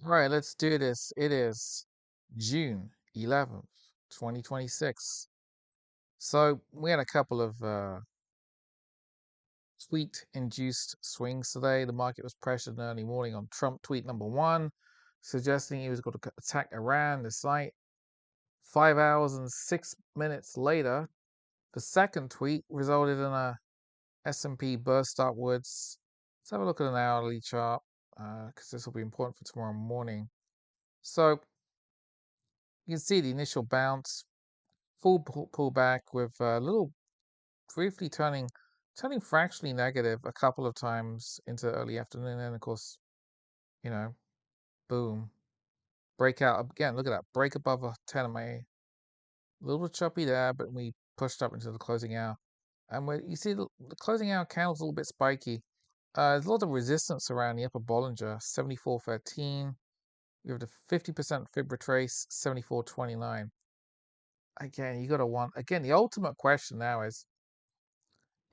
All right, let's do this. It is June 11th, 2026. So we had a couple of tweet-induced swings today. The market was pressured in the early morning on Trump tweet number one, suggesting he was going to attack Iran this night. 5 hours and 6 minutes later, the second tweet resulted in a S&P burst upwards. Let's have a look at an hourly chart because this will be important for tomorrow morning. So you can see the initial bounce, full pullback with a little briefly turning fractionally negative a couple of times into early afternoon, and of course, boom, breakout again. Look at that, break above a 10 MA. A little choppy there, but we pushed up into the closing hour, and where you see the closing hour candle's a little bit spiky. There's a lot of resistance around the upper Bollinger, 74.13. We have the 50% fib retrace, 74.29. Again, you got to want, again, the ultimate question now is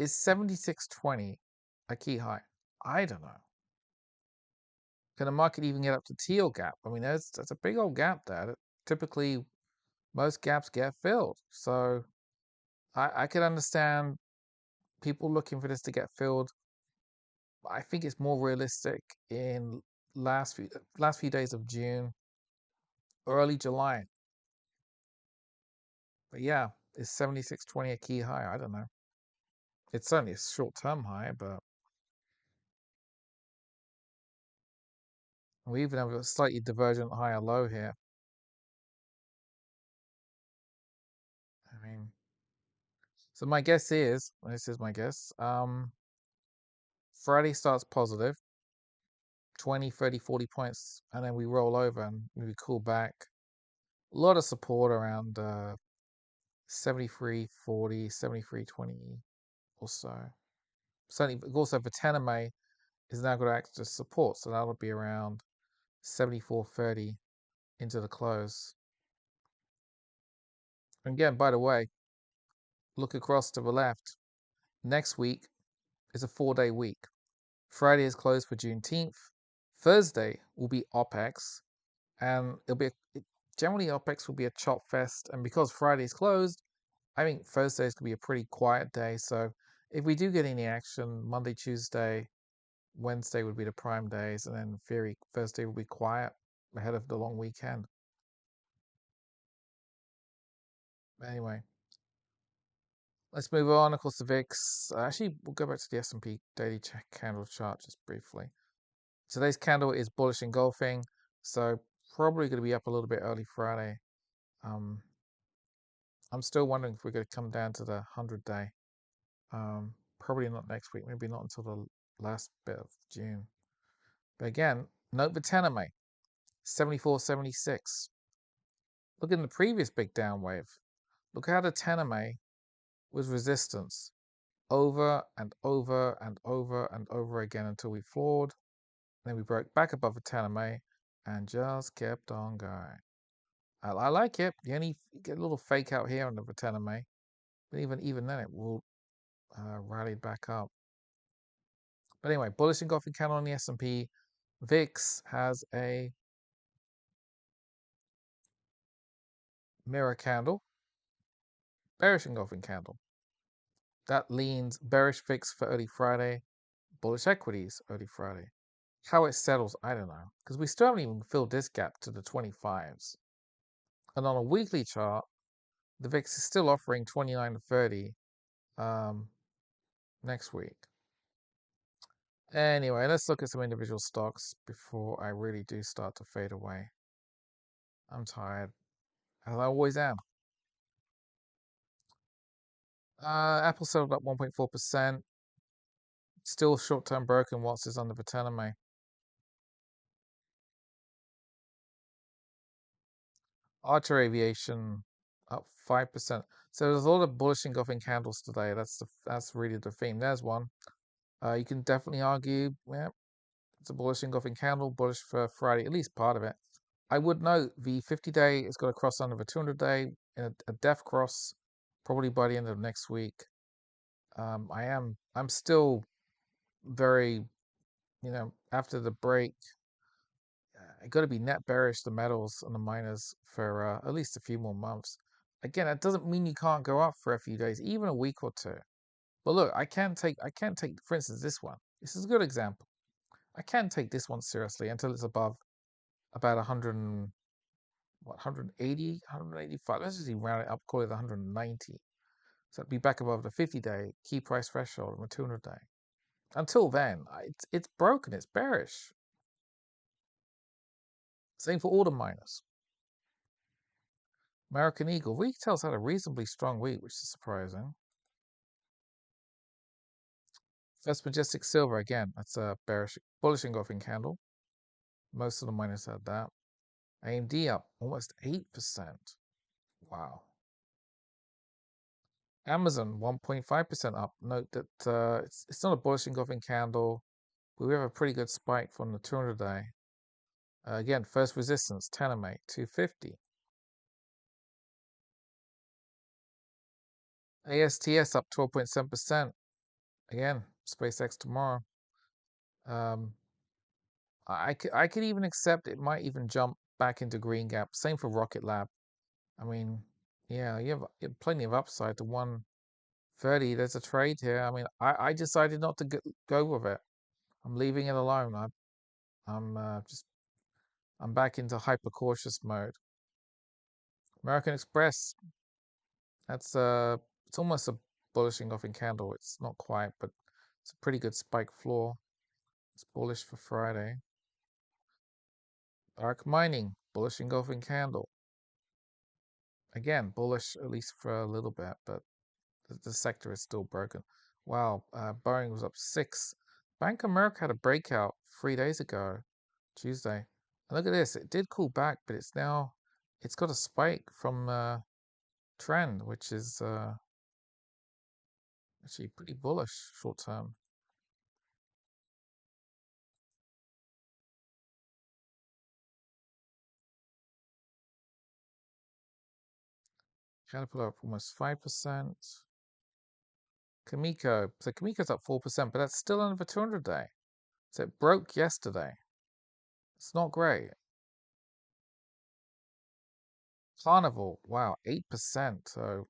76.20 a key high? I don't know. Can the market even get up to teal gap? I mean, that's a big old gap there. Typically, most gaps get filled. So I could understand people looking for this to get filled. I think it's more realistic in last few days of June, early July. But yeah, is 76.20 a key high? I don't know. It's certainly a short-term high, but we even have a slightly divergent higher low here. I mean, so my guess is, this is my guess, Friday starts positive, 20, 30, 40 points, and then we roll over and we cool back. A lot of support around 73.40, 73.20 or so. Certainly, also for 10 MA is now going to act as support, so that'll be around 74.30 into the close. And again, by the way, look across to the left. Next week is a 4-day week. Friday is closed for Juneteenth. Thursday will be OPEX, and generally OPEX will be a chop fest. And because Friday is closed, I think Thursday is going to be a pretty quiet day. So if we do get any action, Monday, Tuesday, Wednesday would be the prime days, and then in theory Thursday will be quiet ahead of the long weekend. Anyway, let's move on. Of course, the VIX. Actually, we'll go back to the S&P daily candle chart just briefly. Today's candle is bullish engulfing, so probably going to be up a little bit early Friday. I'm still wondering if we're going to come down to the 100-day. Probably not next week, maybe not until the last bit of June. But again, note the 10 MA, 74.76. Look in the previous big down wave. Look how the 10 MA was resistance over and over and over and over again until we floored. Then we broke back above the 10 MA and just kept on going. I like it. You only get a little fake out here on the 10 MA, but even then it will rally back up. But anyway, bullish engulfing candle on the S&P. VIX has a mirror candle, bearish engulfing candle. That leans bearish VIX for early Friday, bullish equities early Friday. How it settles, I don't know, because we still haven't even filled this gap to the 25s. And on a weekly chart, the VIX is still offering 29 to 30 next week. Anyway, let's look at some individual stocks before I really do start to fade away. I'm tired, as I always am. Apple settled up 1.4%. Still short-term broken. Watts is under the 10 MA. Archer Aviation up 5%. So there's a lot of bullish engulfing candles today. That's really the theme. There's one. You can definitely argue, yeah, it's a bullish engulfing candle, bullish for Friday, at least part of it. I would note the 50-day is going to cross under the 200-day in a def cross, probably by the end of next week. I'm still very, after the break, got to be net bearish the metals and the miners for at least a few more months. Again, that doesn't mean you can't go up for a few days, even a week or two. But look, I can't take, for instance, this one. This is a good example. I can't take this one seriously until it's above about 100 and, what, 180, 185. Let's just even round it up, call it 190. So it'd be back above the 50-day key price threshold on the 200-day. Until then, it's broken. It's bearish. Same for all the miners. American Eagle. Retail's had a reasonably strong week, which is surprising. First Majestic Silver, again, that's a bearish, bullish engulfing candle. Most of the miners had that. AMD up almost 8%. Wow. Amazon 1.5% up. Note that it's not a bullish engulfing candle, but we have a pretty good spike from the 200-day. Again, first resistance, Tename, 250. ASTS up 12.7%. Again, SpaceX tomorrow. I could even accept it might even jump back into green gap. Same for Rocket Lab. I mean, yeah, you have plenty of upside to 130. There's a trade here. I mean, I decided not to go with it. I'm leaving it alone. I'm back into hyper cautious mode. American Express. That's it's almost a bullish engulfing candle. It's not quite, but it's a pretty good spike floor. It's bullish for Friday. Arc Mining, bullish engulfing candle. Again, bullish at least for a little bit, but the sector is still broken. Wow, Boeing was up 6. Bank of America had a breakout 3 days ago, Tuesday. And look at this, it did cool back, but it's got a spike from trend, which is actually pretty bullish short term. Caterpillar up almost 5%. Kamiko, so Kamiko's up 4%, but that's still under the 200-day. So it broke yesterday. It's not great. Carnival, wow, 8%. So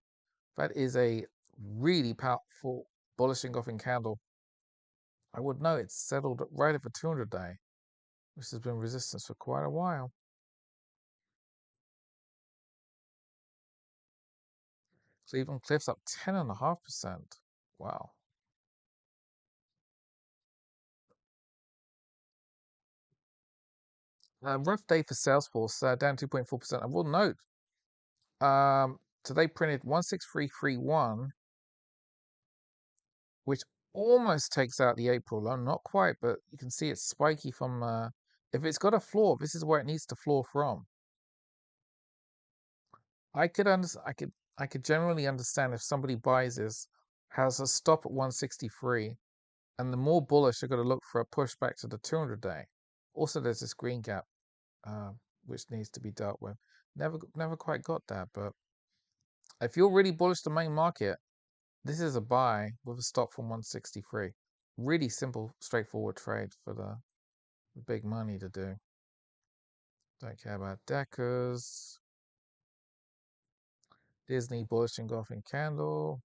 that is a really powerful bullish engulfing candle. I would know it's settled right at the 200-day, which has been resistance for quite a while. Cleveland Cliffs up 10.5%. Wow. Rough day for Salesforce, down 2.4%. I will note, so they printed 16331, which almost takes out the April low. Not quite, but you can see it's spiky from, if it's got a floor, this is where it needs to floor from. I could generally understand if somebody buys this, has a stop at 163, and the more bullish, they're going to look for a pushback to the 200-day. Also, there's this green gap, which needs to be dealt with. Never quite got that, but if you're really bullish the main market, this is a buy with a stop from 163. Really simple, straightforward trade for the big money to do. Don't care about Deckers. Disney bullish engulfing candle.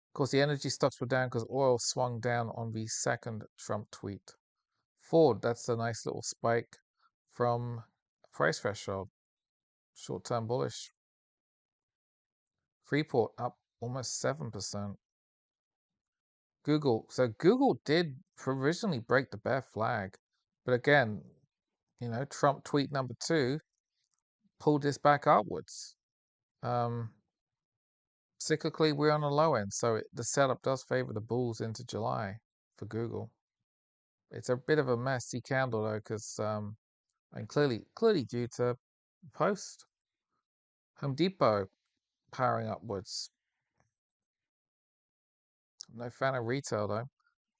Of course, the energy stocks were down because oil swung down on the second Trump tweet. Ford, that's a nice little spike from price threshold. Short-term bullish. Freeport up almost 7%. Google. So Google did provisionally break the bear flag. But again, Trump tweet number 2 pulled this back upwards. Cyclically, we're on the low end. So the setup does favor the bulls into July for Google. It's a bit of a messy candle though, because and clearly due to post. Home Depot powering upwards. No fan of retail though.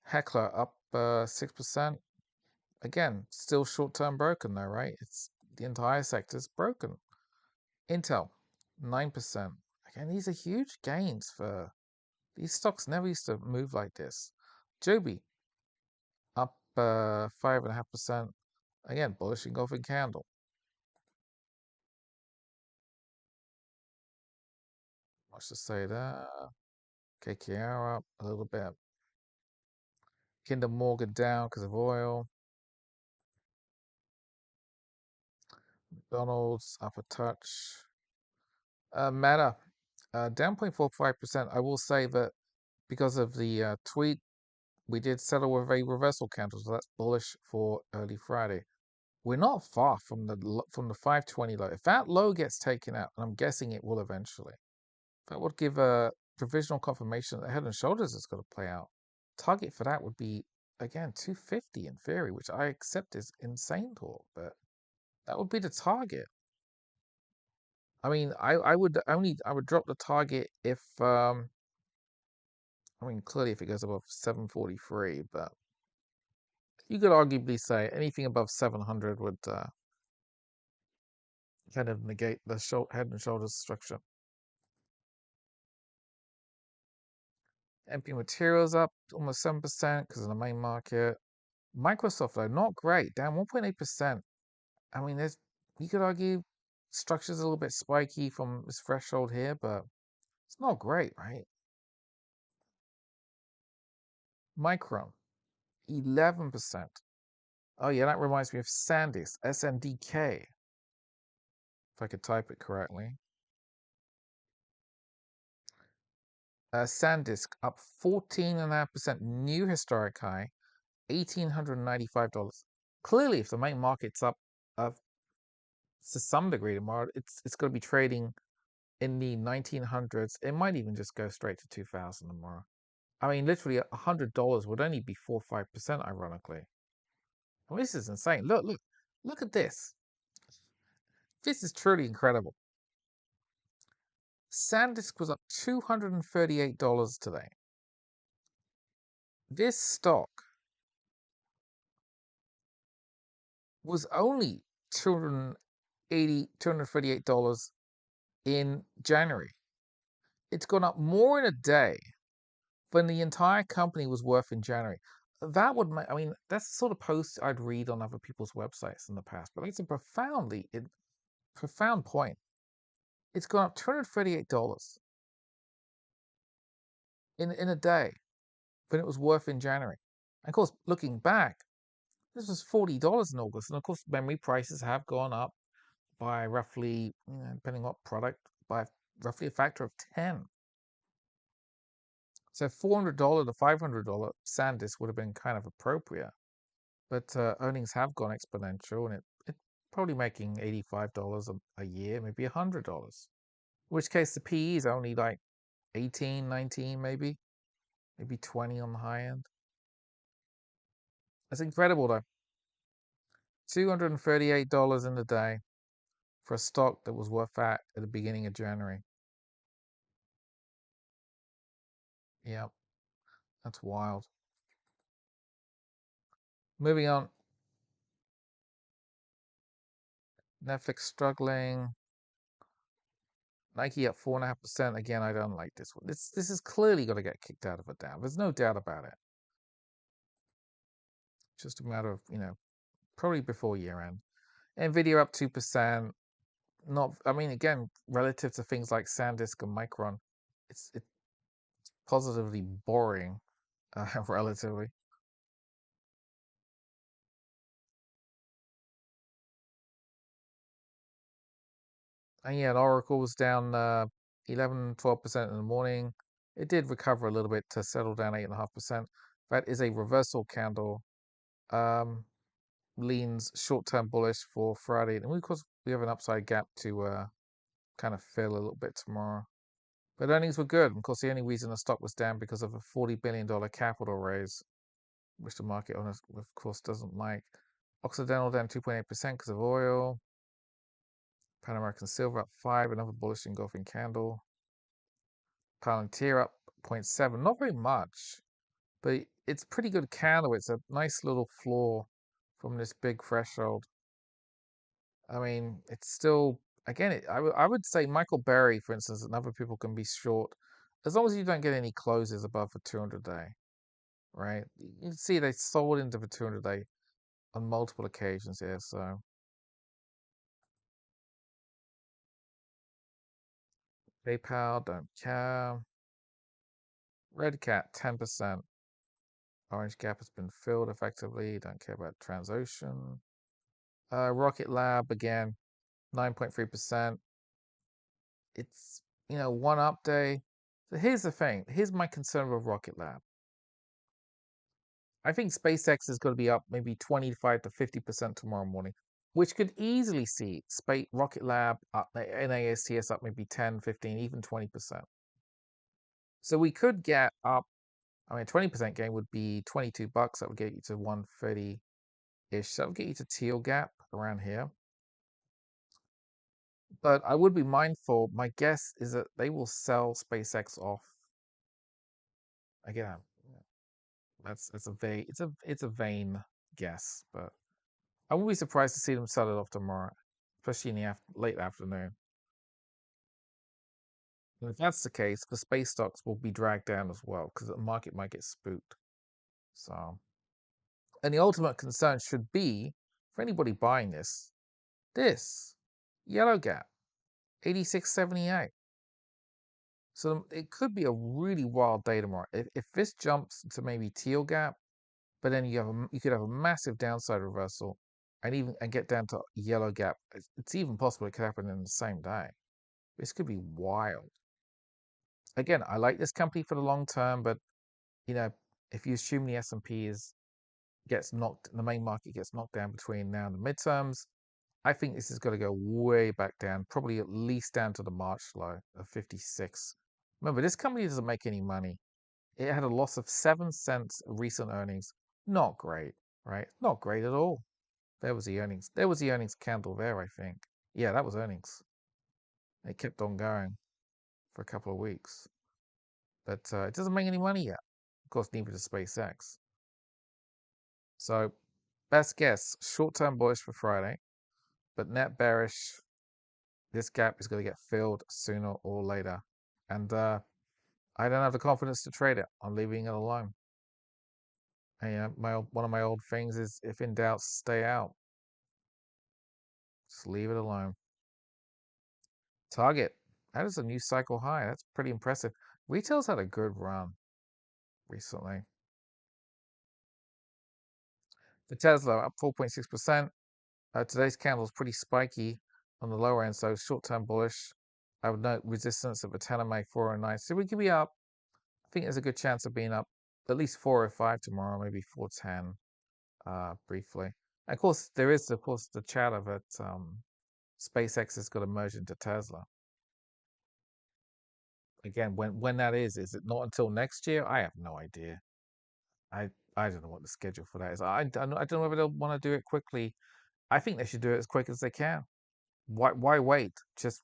Heckler up 6%. Again, still short-term broken though, right? It's the entire sector's broken. Intel 9%. Again, these are huge gains for these stocks. Never used to move like this. Joby up 5.5%. Again, bullish engulfing candle. Much to say there. KKR up a little bit. Kinder Morgan down because of oil. McDonald's up a touch. Meta down 0.45%. I will say that because of the tweet, we did settle with a reversal candle, so that's bullish for early Friday. We're not far from the 520 low. If that low gets taken out, and I'm guessing it will eventually, that would give a provisional confirmation that Head and Shoulders is going to play out. Target for that would be again 250 in theory, which I accept is insane talk, but that would be the target. I mean, I would drop the target if I mean clearly if it goes above 743, but you could arguably say anything above 700 would kind of negate the Head and Shoulders structure. MP Materials up almost 7% because of the main market. Microsoft though not great, down 1.8%. I mean, you could argue structure's a little bit spiky from this threshold here, but it's not great, right? Micron, 11%. Oh yeah, that reminds me of SanDisk, SNDK, if I could type it correctly. SanDisk up 14.5%, new historic high, $1,895. Clearly, if the main market's up to some degree tomorrow, it's going to be trading in the 1900s. It might even just go straight to 2000 tomorrow. I mean, literally $100 would only be 4 or 5%, ironically. I mean, this is insane. Look at this. This is truly incredible. SanDisk was up $238 today. This stock was only $238 in January. It's gone up more in a day than the entire company was worth in January. That would make, I mean, that's the sort of post I'd read on other people's websites in the past, but it's a profound point. It's gone up $238 in a day than it was worth in January. And of course, looking back, this was $40 in August, and of course, memory prices have gone up by roughly, depending on what product, by roughly a factor of 10. So $400 to $500 SanDisk would have been kind of appropriate, but earnings have gone exponential, and it's probably making $85 a year, maybe $100. In which case the PE is only like 18, 19, maybe 20 on the high end. That's incredible though. $238 in a day for a stock that was worth that at the beginning of January. Yep, that's wild. Moving on. Netflix struggling. Nike up 4.5%. Again, I don't like this one. This is clearly going to get kicked out of a down. There's no doubt about it. Just a matter of, probably before year end. Nvidia up 2%. I mean, again, relative to things like SanDisk and Micron, it's positively boring, relatively. And yeah, Oracle was down 11, 12% in the morning. It did recover a little bit to settle down 8.5%. That is a reversal candle. Leans short-term bullish for Friday. And of course, we have an upside gap to kind of fill a little bit tomorrow. But earnings were good. Of course, the only reason the stock was down because of a $40 billion capital raise, which the market, of course, doesn't like. Occidental down 2.8% because of oil. Pan American Silver up 5, another bullish engulfing candle. Palantir up 0.7, not very much, but it's a pretty good candle. It's a nice little floor from this big threshold. I mean, it's still, again, I would say Michael Berry, for instance, and other people can be short as long as you don't get any closes above the 200 day, right? You can see they sold into the 200 day on multiple occasions here. So PayPal, don't care. Red Cat, 10%. Orange gap has been filled effectively. Don't care about Transocean. Rocket Lab, again, 9.3%. It's, one up day. So here's the thing. Here's my concern with Rocket Lab. I think SpaceX is going to be up maybe 25 to 50% tomorrow morning, which could easily see Rocket Lab up and ASTS up maybe 10, 15, even 20%. So we could get up. I mean, 20% gain would be $22. That would get you to 130-ish. That would get you to teal gap around here. But I would be mindful. My guess is that they will sell SpaceX off. Again, it's a vain guess, but I wouldn't be surprised to see them sell it off tomorrow, especially in the late afternoon. And if that's the case, the space stocks will be dragged down as well because the market might get spooked. So, and the ultimate concern should be for anybody buying this yellow gap, 86.78. So it could be a really wild day tomorrow. If this jumps to maybe teal gap, but then you could have a massive downside reversal, and get down to yellow gap. It's even possible it could happen in the same day. This could be wild. Again, I like this company for the long term, but if you assume the S&P the main market gets knocked down between now and the midterms, I think this is going to go way back down, probably at least down to the March low of 56. Remember, this company doesn't make any money. It had a loss of 7 cents recent earnings. Not great, right? Not great at all. There was the earnings. There was the earnings candle there, I think. Yeah, that was earnings. It kept on going for a couple of weeks. But it doesn't make any money yet. Of course, neither does SpaceX. So, best guess, short-term bullish for Friday, but net bearish. This gap is going to get filled sooner or later. And I don't have the confidence to trade it. I'm leaving it alone. And one of my old things is, if in doubt, stay out. Just leave it alone. Target. That is a new cycle high. That's pretty impressive. Retail's had a good run recently. The Tesla up 4.6%. Today's candle is pretty spiky on the lower end, so short-term bullish. I would note resistance of a 10 MA 409. So we could be up. I think there's a good chance of being up at least 405 tomorrow, maybe 410 briefly. And of course, there is, the chatter that SpaceX is going to merge into Tesla. Again, when that is it not until next year? I have no idea. I don't know what the schedule for that is. I don't know whether they'll want to do it quickly. I think they should do it as quick as they can. Why wait? Just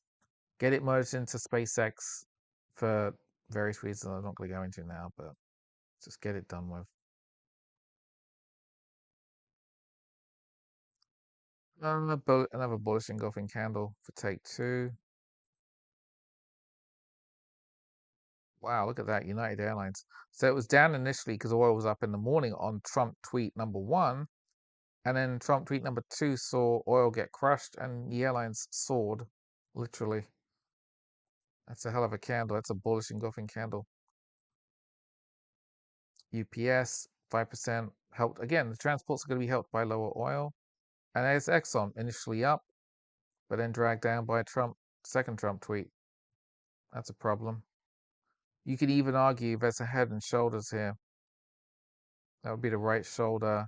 get it merged into SpaceX for various reasons I'm not going to go into now, but just get it done with. Another bullish engulfing candle for take two. Wow, look at that, United Airlines. So it was down initially because oil was up in the morning on Trump tweet number 1. And then Trump tweet number 2 saw oil get crushed and the airlines soared, literally. That's a hell of a candle. That's a bullish engulfing candle. UPS, 5% helped. Again, the transports are going to be helped by lower oil. And there's Exxon, initially up, but then dragged down by second Trump tweet. That's a problem. You could even argue there's a head and shoulders here. That would be the right shoulder.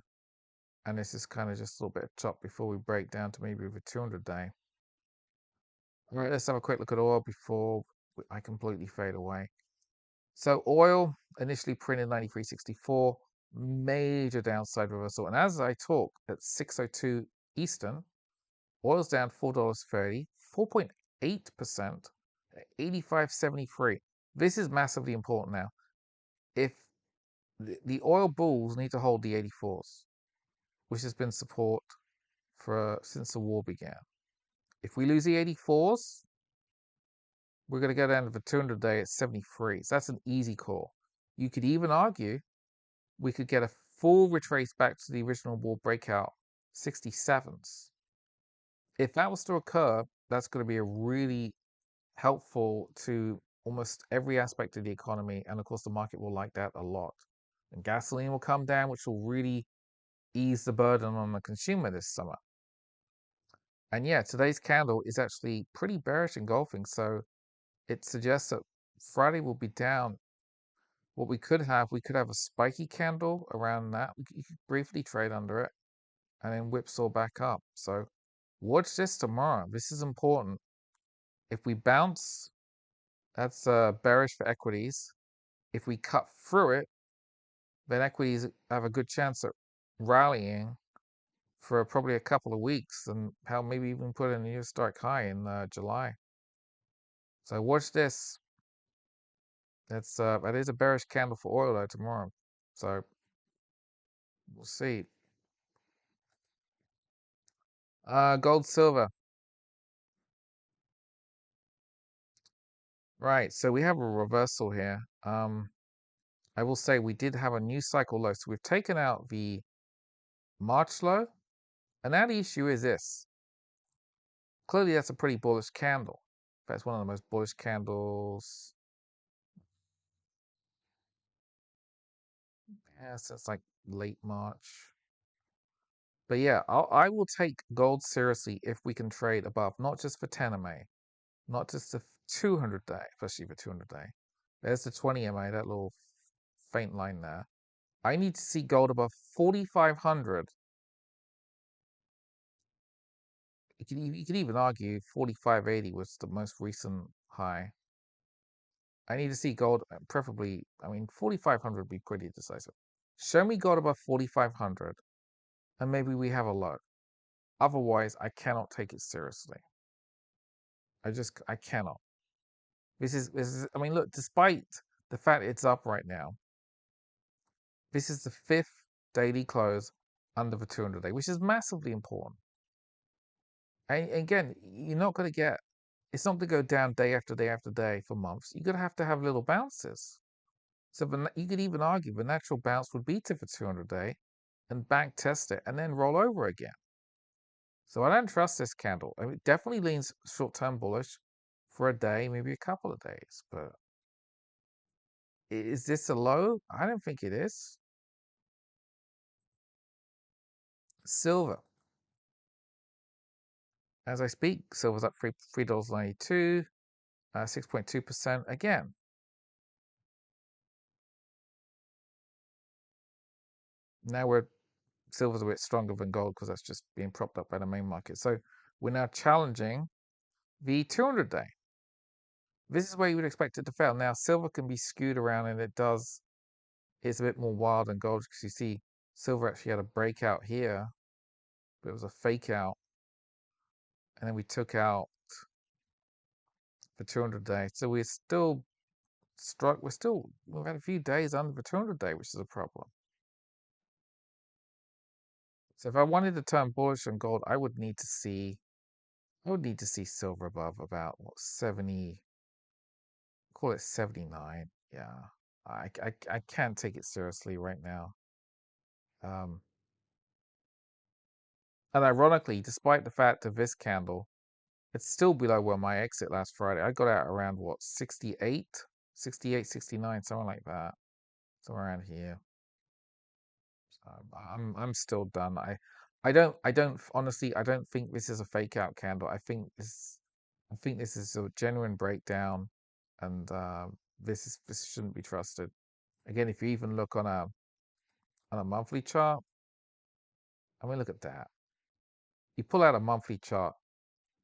And this is kind of just a little bit of top before we break down to maybe the 200-day. All right, let's have a quick look at oil before I completely fade away. So oil initially printed 93.64, major downside reversal. And as I talk at 6:02 Eastern, oil's down $4.30, 4.8%, 85.73. This is massively important now. If the oil bulls need to hold the 84s, which has been support since the war began. If we lose the 84s, we're going to go down to the 200-day at 73. So that's an easy call. You could even argue we could get a full retrace back to the original wall breakout 67s. If that was to occur, that's going to be a really helpful to almost every aspect of the economy. And of course, the market will like that a lot. And gasoline will come down, which will really ease the burden on the consumer this summer. And yeah, today's candle is actually pretty bearish engulfing. So it suggests that Friday will be down. What we could have a spiky candle around that. You could briefly trade under it and then whipsaw back up. So watch this tomorrow. This is important. If we bounce, that's bearish for equities. If we cut through it, then equities have a good chance at rallying for probably a couple of weeks and how maybe even put in a new historic high in July. So watch this. That is a bearish candle for oil though tomorrow. So we'll see. Gold, silver. Right. So we have a reversal here. I will say we did have a new cycle low. So we've taken out the March low, and now the issue is this. Clearly, that's a pretty bullish candle. In fact, it's one of the most bullish candles. Yeah, since like late March. But yeah, I will take gold seriously if we can trade above, not just for 10 MA, not just the 200 day, especially the 200 day. There's the 20 MA, that little faint line there. I need to see gold above 4,500. You could even argue 4,580 was the most recent high. I need to see gold, preferably, I mean, 4,500 would be pretty decisive. Show me gold above 4,500, and maybe we have a low. Otherwise, I cannot take it seriously. I cannot. This is, I mean, look, despite the fact it's up right now, this is the 5th daily close under the 200 day, which is massively important. And again, you're not going to get, it's not going to go down day after day after day for months. You're going to have little bounces. So you could even argue the natural bounce would be to the 200 day and back test it and then roll over again. So I don't trust this candle. I mean, it definitely leans short-term bullish for a day, maybe a couple of days. But is this a low? I don't think it is. Silver. As I speak, silver's up $3.92, 6.2% again. Now silver's a bit stronger than gold because that's just being propped up by the main market. So we're now challenging the 200 day. This is where you would expect it to fail. Now silver can be skewed around, and it's a bit more wild than gold because you see silver actually had a breakout here, but it was a fake out, and then we took out the 200 day. So we're still we've had a few days under the 200 day, which is a problem. So if I wanted to turn bullish on gold, I would need to see silver above about what 70, call it 79. Yeah, I can't take it seriously right now. And ironically, despite the fact of this candle, it's still below where my exit last Friday. I got out around what 68, 68, 69, something like that, somewhere around here. So I'm still done. I don't honestly, I don't think this is a fake out candle. I think this is a genuine breakdown, and this shouldn't be trusted. Again, if you even look on a monthly chart, I mean, look at that. You pull out a monthly chart.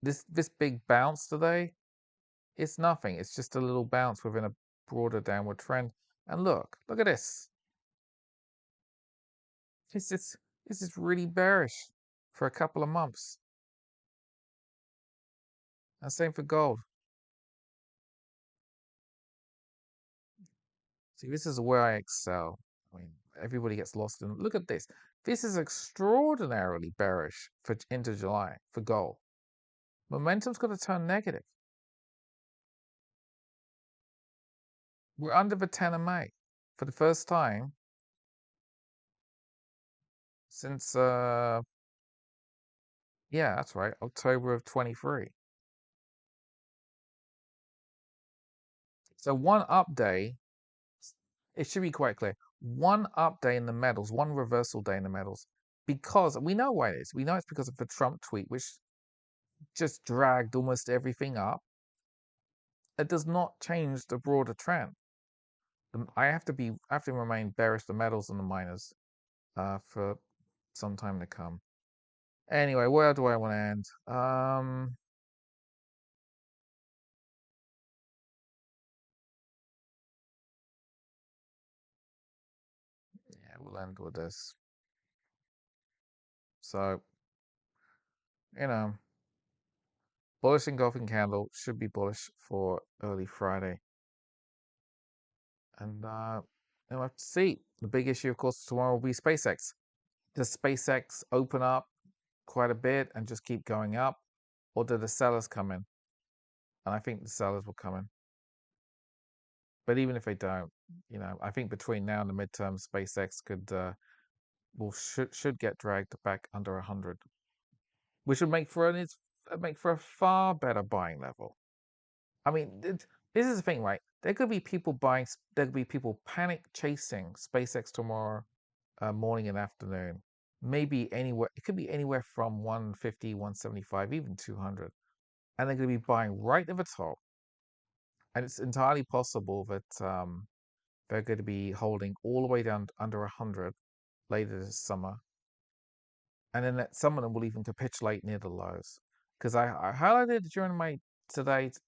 This big bounce today, it's nothing. It's just a little bounce within a broader downward trend. And look at this. This is really bearish for a couple of months. And same for gold. See, this is where I excel. I mean, everybody gets lost in. Look at this. This is extraordinarily bearish for into July for gold. Momentum's got to turn negative. We're under the 10 of May for the first time since Yeah, that's right. October of 23. So one up day, it should be quite clear. One up day in the metals, one reversal day in the metals, because we know why it is. We know it's because of the Trump tweet, which just dragged almost everything up. It does not change the broader trend. I have to remain bearish the metals and the miners for some time to come. Anyway, where do I want to end? Yeah, we'll end with this. So, you know, bullish engulfing candle should be bullish for early Friday. And we'll have to see. The big issue, of course, tomorrow will be SpaceX. Does SpaceX open up quite a bit and just keep going up? Or do the sellers come in? And I think the sellers will come in. But even if they don't, I think between now and the midterm, SpaceX should get dragged back under 100, which would make for a far better buying level. I mean, this is the thing, right? There could be people panic chasing SpaceX tomorrow morning and afternoon. Maybe anywhere, it could be anywhere from 150, 175, even 200. And they're going to be buying right at the top. And it's entirely possible that they're going to be holding all the way down under 100 later this summer. And then some of them will even capitulate near the lows. Because I highlighted during my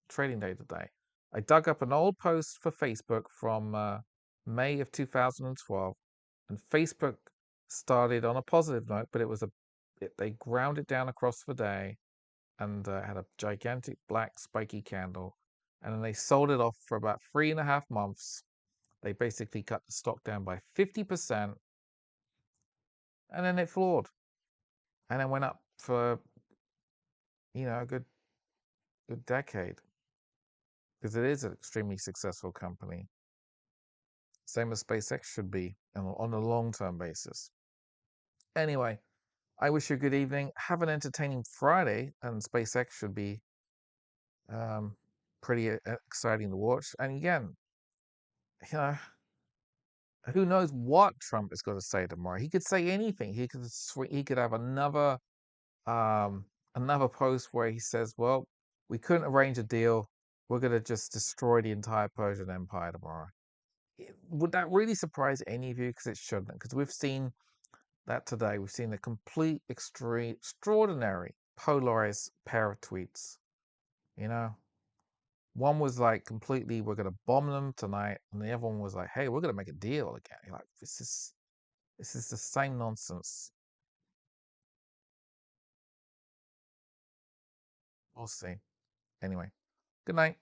trading day today, I dug up an old post for Facebook from May of 2012, and Facebook started on a positive note, but they ground it down across the day and had a gigantic black spiky candle, and then they sold it off for about 3.5 months. They basically cut the stock down by 50%, and then it floored, and then went up for a good decade, because it is an extremely successful company. Same as SpaceX should be on a long-term basis. Anyway, I wish you a good evening. Have an entertaining Friday, and SpaceX should be pretty exciting to watch. And again, you know, who knows what Trump is going to say tomorrow? He could say anything. He could have another post where he says, "Well, we couldn't arrange a deal. We're going to just destroy the entire Persian Empire tomorrow." Would that really surprise any of you? Because it shouldn't. Because we've seen that today. We've seen a complete, extraordinary, polarized pair of tweets. One was like completely, we're going to bomb them tonight, and the other one was like, hey, we're going to make a deal again. You're like, this is the same nonsense. We'll see. Anyway, good night.